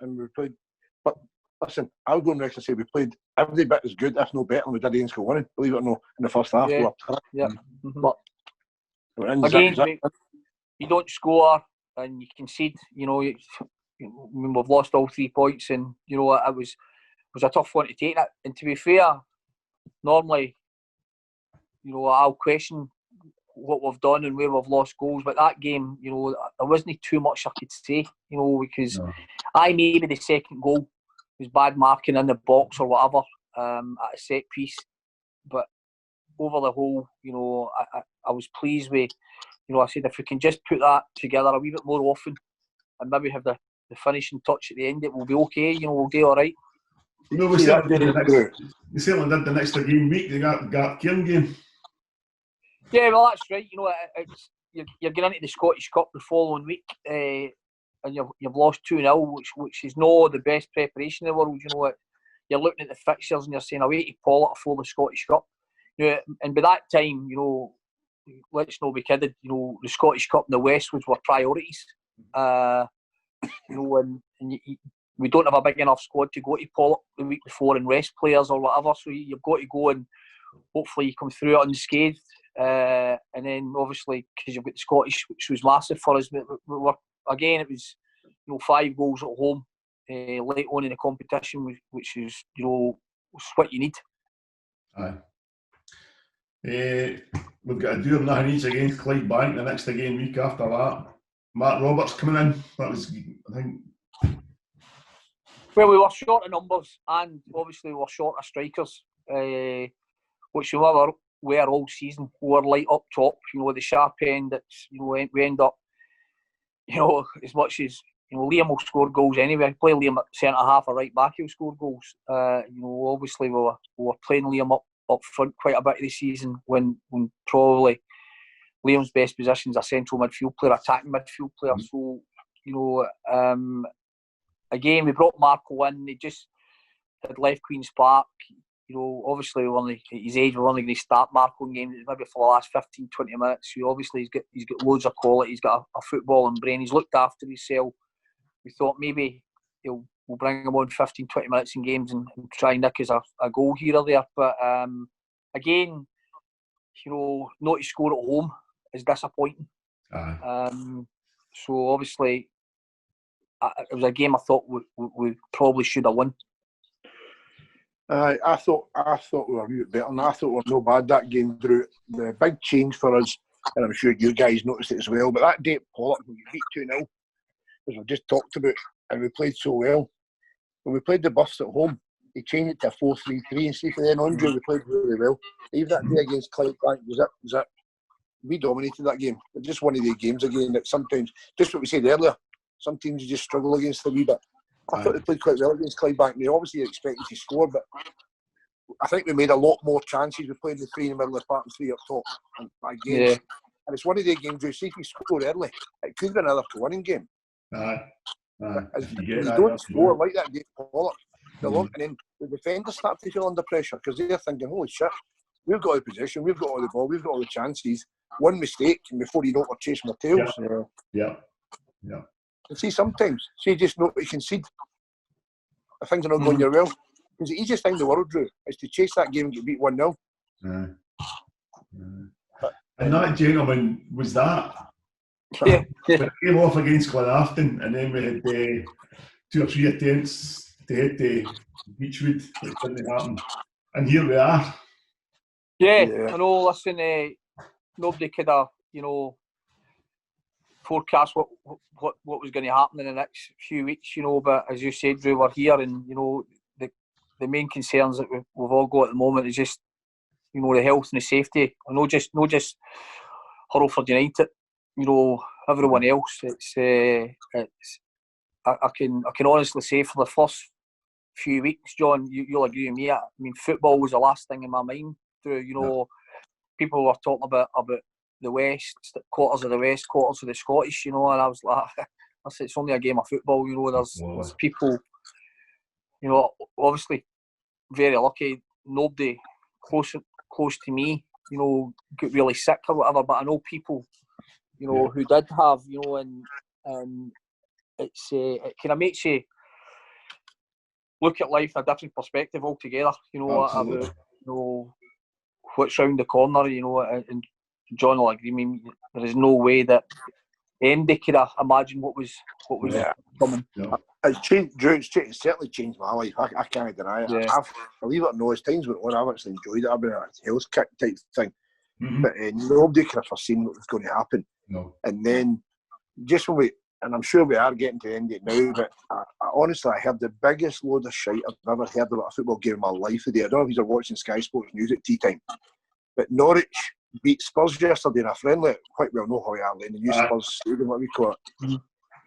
And we played... But listen, I'll go next and say we played every bit as good, if no better, than we did against Kilwinning, believe it or not, in the first half. Yeah. Mm-hmm. But again, you don't score and you concede, you know, we've lost all 3 points, and you know, it was a tough one to take that. And to be fair, normally, you know, I'll question what we've done and where we've lost goals, but that game, you know, there wasn't too much I could say, you know, because maybe the second goal was bad marking in the box or whatever, at a set piece, but over the whole, you know, I was pleased with, you know, I said if we can just put that together a wee bit more often and maybe have the finishing touch at the end, it will be okay, you know, we'll do all right. You know, we certainly did the next game week, the Garroch game. Yeah, well, that's right. You know, you're getting into the Scottish Cup the following week, and you've lost 2-0, which is not the best preparation in the world. You know, you're looking at the fixtures and you're saying away to Pollock for the Scottish Cup. You know, and by that time, you know, let's not be kidded. You know, the Scottish Cup in the West were priorities. You know, and we don't have a big enough squad to go to Pollock the week before and rest players or whatever. So you've got to go and hopefully you come through it unscathed. And then obviously because you've got the Scottish, which was massive for us. But again, it was, you know, 5 goals at home late on in the competition, which is, you know, what you need. Aye. We've got a do or nothing each against Clydebank the next again week after that. Matt Roberts coming in. That was, I think, Well, we were short of numbers, and obviously we were short of strikers, which we were all season. We were light up top, with the sharp end. That's we end up, as much as Liam will score goals anyway. Play Liam at centre half or right back, he'll score goals. Obviously we were playing Liam up front quite a bit of the season when probably Liam's best position is a central midfield player, attacking midfield player. So again, we brought Marco in. He just had left Queen's Park. Obviously, at his age, we're only going to start Marco in games maybe for the last 15, 20 minutes. So obviously, he's got loads of quality. He's got a footballing brain. He's looked after himself. We thought maybe we'll bring him on 15, 20 minutes in games and try and nick us a goal here or there. But again, not to score at home is disappointing. So obviously, it was a game I thought we probably should have won. I thought we were a bit better, and I thought we were no bad that game through. The big change for us, and I'm sure you guys noticed it as well, but that day at Pollock, when we beat 2-0, as we've just talked about, and we played so well. When we played the Buffs at home, he changed it to a 4-3-3, and see, from then on, we played really well. Even that day against Clydebank, was it? We dominated that game. It's just one of the games again that sometimes, just what we said earlier, some teams you just struggle against a wee bit. I thought they played quite well against Clydebank. They obviously expected to score, but I think we made a lot more chances. We played the three in the middle of the park and three up top. And it's one of the games where, see, if we scored early, it could have been another winning game. You don't score like that game, Pollock. And then the defenders start to feel under pressure because they're thinking, holy shit, we've got the possession, we've got all the ball, we've got all the chances. One mistake, and before you know it, we're chasing our tails. Yeah. And see, sometimes, you just know you concede. If things are not going your well. Because the easiest thing in the world, Drew, is to chase that game and get beat 1-0. And that gentleman was that. Yeah. It came off against Glenafton, and then we had 2 or 3 attempts to hit the Beechwood, which didn't happen. And here we are. Yeah. I know, listen, nobody could have, forecast what was going to happen in the next few weeks, but as you said, Drew, we're here, and the main concerns that we've all got at the moment is just the health and the safety, and not just Hurlford United, everyone else. I can honestly say for the first few weeks, John, you'll agree with me. I mean, football was the last thing in my mind. Through people were talking about the West, quarters of the West, quarters of the Scottish, and I was like, I said, it's only a game of football, there's people, obviously very lucky, nobody close to me, got really sick or whatever, but I know people, who did have, and it's it kind of makes you look at life in a different perspective altogether, about, what's round the corner, and John will agree with me, there is no way that anybody could have imagined what was coming. No. It's changed, Drew, it's certainly changed my life. I can't deny it. Yeah. Believe it or not, as times went on, I've actually enjoyed it. I've been a health kick type thing. But nobody could have foreseen what was going to happen. No. And then, just when and I'm sure we are getting to the end of it now, but honestly, I heard the biggest load of shite I've ever heard about a football game in my life today. I don't know if you're watching Sky Sports News at tea time, but Norwich beat Spurs yesterday in a friendly, quite well know how we are in the new Spurs stadium, what we call it.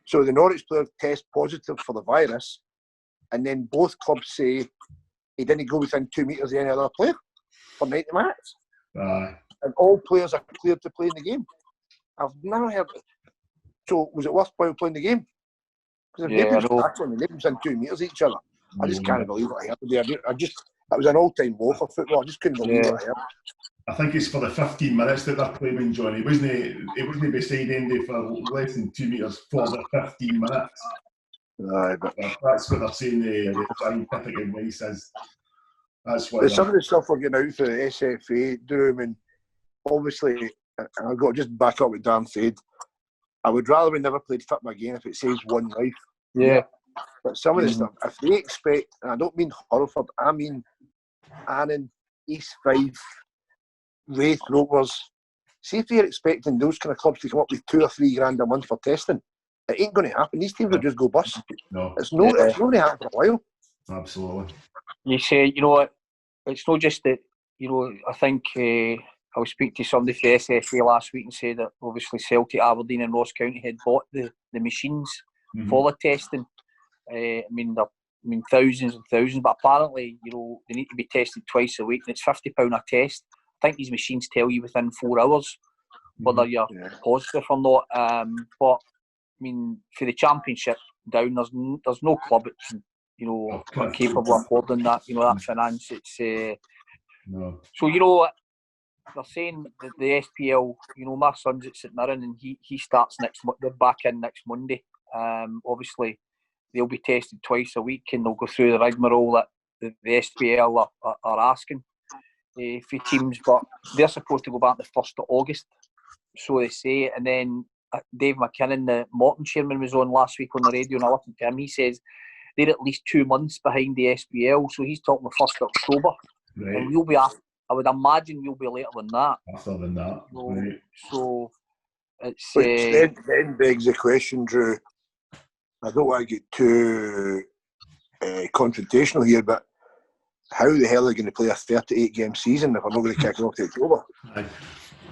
So the Norwich player test positive for the virus, and then both clubs say he didn't go within 2 metres of any other player for 90 minutes. And all players are cleared to play in the game. I've never heard it. So was it worthwhile playing the game? Because if nobody was tackling, nobody was within 2 metres of each other. I just can't believe what I heard today. It was an all-time low for football. I just couldn't believe what I heard. I think it's for the 15 minutes that they're claiming, John. He wasn't beside Andy for less than 2 metres for the 15 minutes. But that's what they're saying. The scientific advice is. That's why. Some of the stuff we're getting out for the SFA, Drew, and obviously, and I've got to just back up what Dan said. I would rather we never played football again if it saves one life. Yeah. But some of the stuff, if they expect, and I don't mean Hurlford, I mean Annan, East Fife, Wraith Rovers, see if they're expecting those kind of clubs to come up with 2 or 3 grand a month for testing, It ain't going to happen. These teams will just go bust. No. It's not going to happen for a while. Absolutely. You say, you know what, it's not just that, you know, I think I was speaking to somebody from the SFA last week and said that obviously Celtic, Aberdeen and Ross County had bought the machines for the testing. I mean, thousands and thousands, but apparently, you know, they need to be tested twice a week and it's £50 a test. I think these machines tell you within 4 hours whether you're positive or not. But, I mean, for the Championship down, there's no club that can, you know, capable of affording that, you know, that finance. It's So, you know, they're saying that the SPL, you know, my son's at St Mirren and he starts they're back in next Monday. Obviously, they'll be tested twice a week and they'll go through the rigmarole that the SPL are asking for teams, but they're supposed to go back the 1st of August, so they say. And then Dave McKinnon, the Morton chairman, was on last week on the radio and I listened to him. He says they're at least 2 months behind the SPL, so he's talking the 1st of October. Right. And we'll be after, I would imagine we'll be later than that. After than that. Right. So it's... then begs the question, Drew. I don't want to get too confrontational here, but how the hell are they going to play a 38-game season if we're not going to kick it off to October?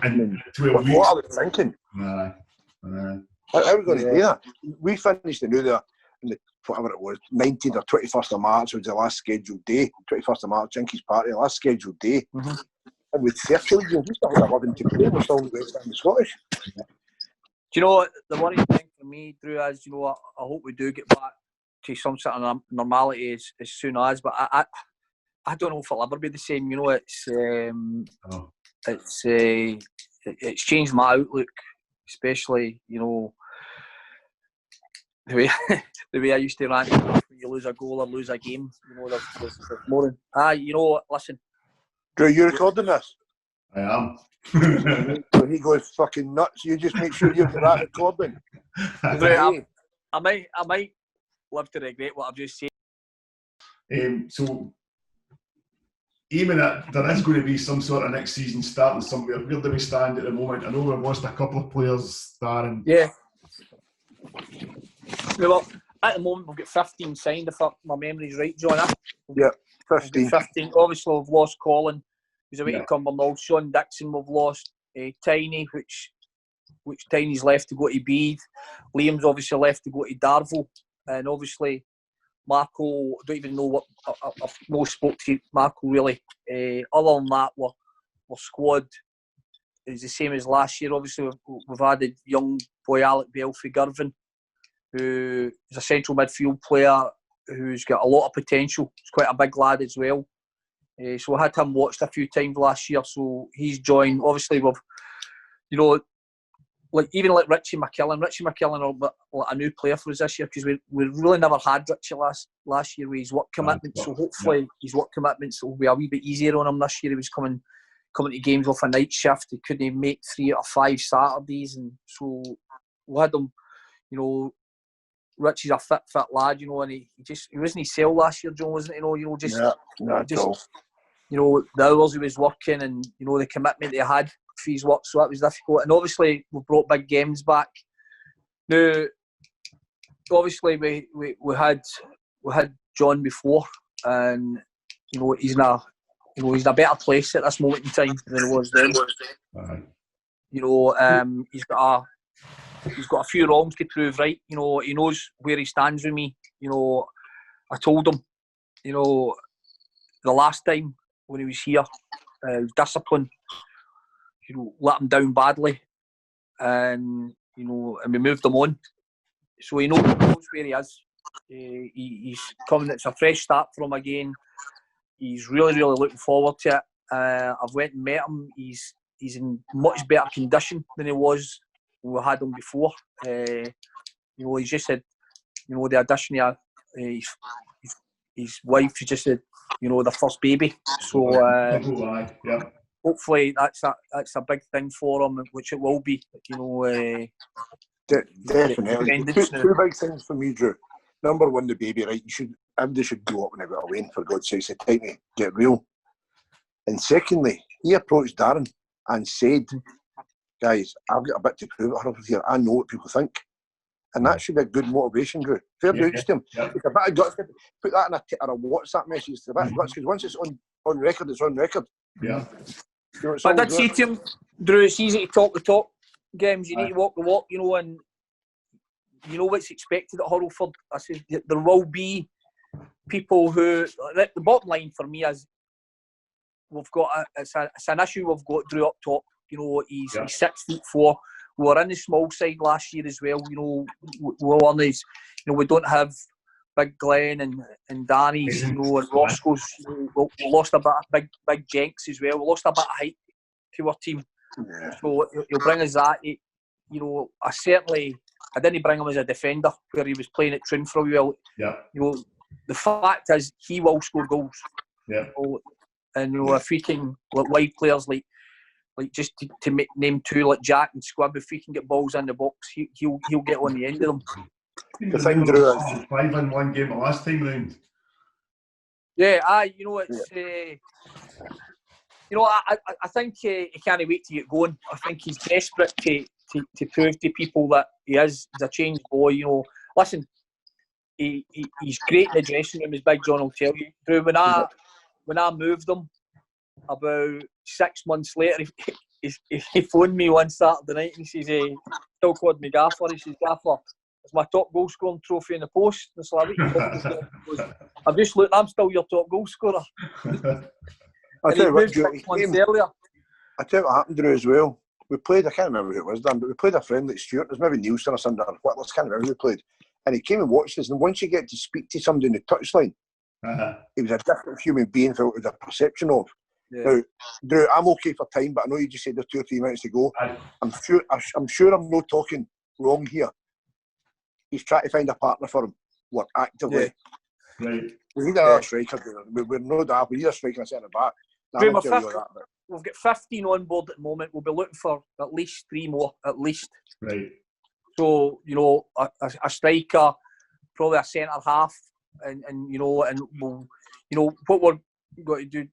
And 12 weeks. What are they thinking? How are we going to do that? We finished the new there in the, whatever it was, 19th or 21st of March was the last scheduled day. 21st of March, Jinky's party, the last scheduled day. And with 30 games, we still had 11 to play. We're still in the Scottish. Do you know what the worrying thing for me, Drew, is, you know, I hope we do get back to some sort of normality as soon as, but I don't know if it'll ever be the same. You know, it's changed my outlook, especially, you know, the way I used to rant when you lose a goal or lose a game. You know, there's more than you know what, listen. Drew, you recording this? I am. So he goes fucking nuts. You just make sure you've got that recording. I might live to regret what I've just said. So, aiming at there is going to be some sort of next season starting somewhere. Where do we stand at the moment? I know we've lost a couple of players, Darren. Yeah. Well, at the moment we've got 15 signed, if my memory's right, John. Yeah, 15. 15. Obviously we've lost Colin, who's away to Cumbernauld. Sean Dixon we've lost. Tiny, which Tiny's left to go to Bede. Liam's obviously left to go to Darvel. And obviously Marco, I don't even know what, I've no spoke to Marco really. Other than that, we're squad is the same as last year. Obviously we've added young boy Alec Bell for Girvan, who is a central midfield player who's got a lot of potential. He's quite a big lad as well. So we had him watched a few times last year, so he's joined. Obviously we've, you know, like Richie McKillen. Richie McKillen are a new player for us this year because we really never had Richie last year with his work commitments. So hopefully his work commitments will be a wee bit easier on him this year. He was coming to games off a night shift. He couldn't make 3 or 5 Saturdays, and so we had him. You know, Richie's a fit lad. You know, and he wasn't his cell last year, John, wasn't he? You know, just you know, the hours he was working and, you know, the commitment he had for his work, so that was difficult. And obviously we brought Big Games back. Now, obviously we had John before, and you know he's in a better place at this moment in time than he was then. You know, he's got a few wrongs to prove right. You know, he knows where he stands with me. You know, I told him, you know, the last time when he was here, discipline, you know, let him down badly, and you know, and we moved him on. So he knows where he is. He's coming. It's a fresh start for him again. He's really looking forward to it. I've went and met him. He's in much better condition than he was when we had him before. You know, he's just had, you know, the addition of his wife. He just had, you know, the first baby. So hopefully that's a big thing for him, which it will be. You know, definitely. Two big things for me, Drew. Number one, the baby, right? Everybody should go up and have it away, for God's sake. It's time to get real. And secondly, he approached Darren and said, guys, I've got a bit to prove over here. I know what people think. And that should be a good motivation, Drew. Fair dues to him. It's a bit of guts. Put that in a WhatsApp message. It's a bit of guts, because once it's on record, it's on record. Yeah. You know, I did say to him, Drew, it's easy to talk the talk games. You need to walk the walk, you know, and you know what's expected at Hurlford. I said there will be people who. The bottom line for me is we've got it's an issue we've got Drew up top. You know, he's 6'4". We were in the small side last year as well. You know, we don't have Big Glenn and Danny's, you know, and Roscoe's. You know, we lost a bit of big Jenks as well. We lost a bit of height to our team. Yeah. So he'll bring us that. You know, I didn't bring him as a defender where he was playing at Trin for a while. Yeah. You know, the fact is he will score goals. Yeah. And you know, if we can, wide players like just to name two like Jack and Squibb, if we can get balls in the box, he'll get on the end of them. The thing, Drew, is 5-1 game the last time round. Yeah, you know, it's you know, I think he can't wait to get going. I think he's desperate to prove to people that he's a changed boy. You know, listen, he's great in the dressing room, as Big John will tell you. Drew, when I moved him, about 6 months later, he phoned me one Saturday night and he says, still called me Gaffer. He says, Gaffer, it's my top goal scoring trophy in the post. And so I've just looked, I'm still your top goal scorer. I'll tell you what, Drew, I tell you what happened, Drew, as well. We played, I can't remember who it was, Dan, but we played a friend like Stuart. There's maybe Nielsen or something, or what, I can't remember who we played. And he came and watched us, and once you get to speak to somebody in the touchline, he was a different human being for what the perception of. Yeah. Now, Drew, I'm okay for time, but I know you just said there's 2 or 3 minutes to go. I'm sure I'm not talking wrong here. He's trying to find a partner for him. What, actively? Yeah. Right. We need another striker. We're no doubt. We need a striker and a centre back. Drew, we've got 15 on board at the moment. We'll be looking for at least 3 more, at least. Right. So, you know, a striker, probably a centre half, and you know, and we'll, you know, what we're going to do.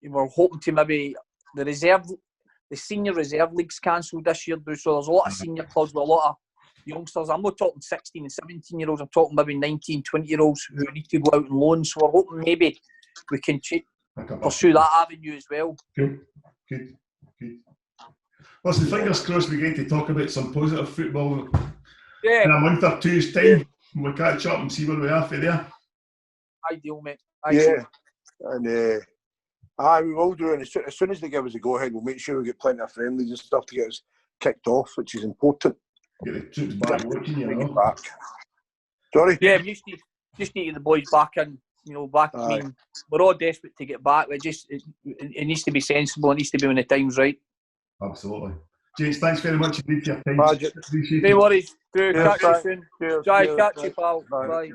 We're hoping to maybe the senior reserve league's cancelled this year, so there's a lot of senior clubs with a lot of youngsters. I'm not talking 16 and 17 year olds, I'm talking maybe 19, 20 year olds who need to go out on loan. So we're hoping maybe we can pursue that avenue as well. Good. Listen, fingers crossed we get to talk about some positive football in a month or two's time. We'll catch up and see where we are for there. Ideal, mate. Yeah. And we will do, and as soon as they give us a go ahead, we'll make sure we get plenty of friendlies and stuff to get us kicked off, which is important. Get the troops back working, you know. Back. Sorry? Yeah, we just need the boys back in, you know, back. I mean, we're all desperate to get back. It needs to be sensible, it needs to be when the time's right. Absolutely. James, thanks very much indeed for your time. Appreciate it. No worries. Catch you soon. Catch you, pal. Bye.